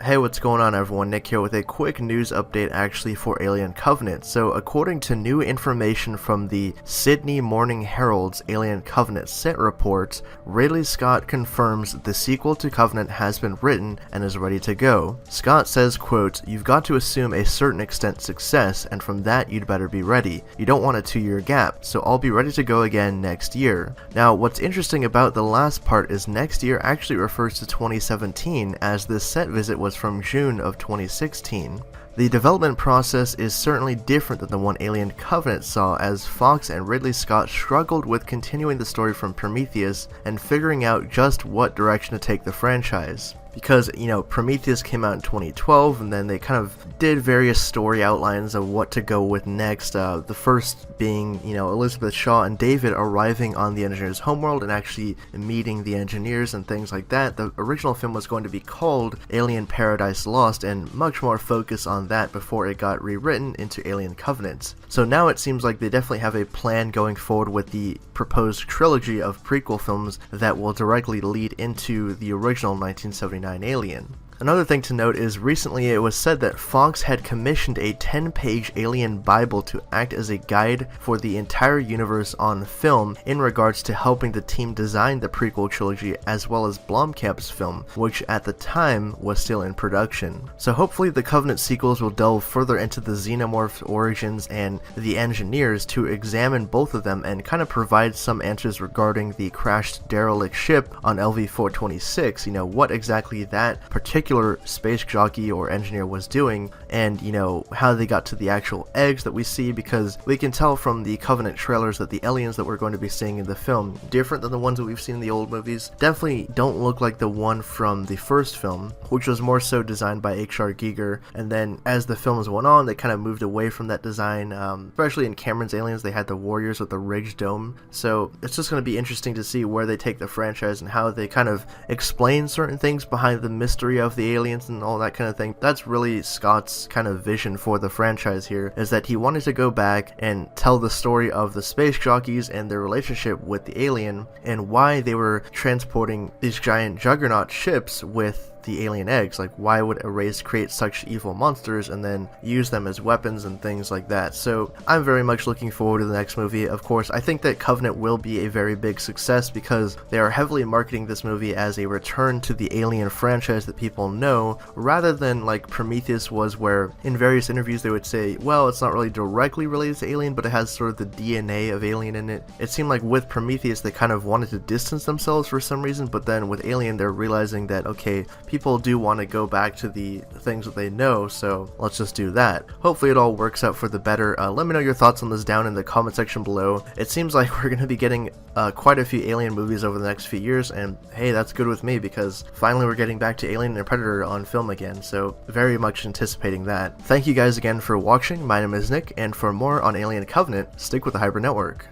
Hey, what's going on everyone? Nick here with a quick news update actually for Alien Covenant. So according to new information from the Sydney Morning Herald's Alien Covenant set report, Ridley Scott confirms the sequel to Covenant has been written and is ready to go. Scott says, quote, "You've got to assume a certain extent success, and from that you'd better be ready. You don't want a 2-year gap, so I'll be ready to go again next year." Now, what's interesting about the last part is next year actually refers to 2017, as this set visit was from June of 2016. The development process is certainly different than the one Alien Covenant saw, as Fox and Ridley Scott struggled with continuing the story from Prometheus and figuring out just what direction to take the franchise. Because, Prometheus came out in 2012, and then they kind of did various story outlines of what to go with next. The first being, Elizabeth Shaw and David arriving on the engineer's homeworld and actually meeting the engineers and things like that. The original film was going to be called Alien Paradise Lost, and much more focus on that before it got rewritten into Alien Covenant. So now it seems like they definitely have a plan going forward with the proposed trilogy of prequel films that will directly lead into the original 1979 Alien. Another thing to note is recently it was said that Fox had commissioned a 10-page Alien Bible to act as a guide for the entire universe on film in regards to helping the team design the prequel trilogy as well as Blomkamp's film, which at the time was still in production. So hopefully the Covenant sequels will delve further into the Xenomorph's origins and the engineers to examine both of them and kind of provide some answers regarding the crashed derelict ship on LV-426, what exactly that particular space jockey or engineer was doing, and how they got to the actual eggs that we see, because we can tell from the Covenant trailers that the aliens that we're going to be seeing in the film, different than the ones that we've seen in the old movies, definitely don't look like the one from the first film, which was more so designed by H.R. Giger. And then as the films went on, they kind of moved away from that design, especially in Cameron's Aliens they had the warriors with the ridged dome. So it's just going to be interesting to see where they take the franchise and how they kind of explain certain things behind the mystery of the aliens and all that kind of thing. That's really Scott's kind of vision for the franchise here, is that he wanted to go back and tell the story of the space jockeys and their relationship with the alien and why they were transporting these giant juggernaut ships with the alien eggs. Like, why would a race create such evil monsters and then use them as weapons and things like that? So I'm very much looking forward to the next movie. Of course, I think that Covenant will be a very big success because they are heavily marketing this movie as a return to the Alien franchise that people know, rather than like Prometheus was, where in various interviews they would say, well, it's not really directly related to Alien, but it has sort of the DNA of Alien in it. It seemed like with Prometheus they kind of wanted to distance themselves for some reason, but then with Alien they're realizing that, okay, people do want to go back to the things that they know, so let's just do that. Hopefully it all works out for the better. Let me know your thoughts on this down in the comment section below. It seems like we're going to be getting quite a few Alien movies over the next few years, and hey, that's good with me because finally we're getting back to Alien and Predator on film again, so very much anticipating that. Thank you guys again for watching. My name is Nick, and for more on Alien Covenant, stick with the Hybrid Network.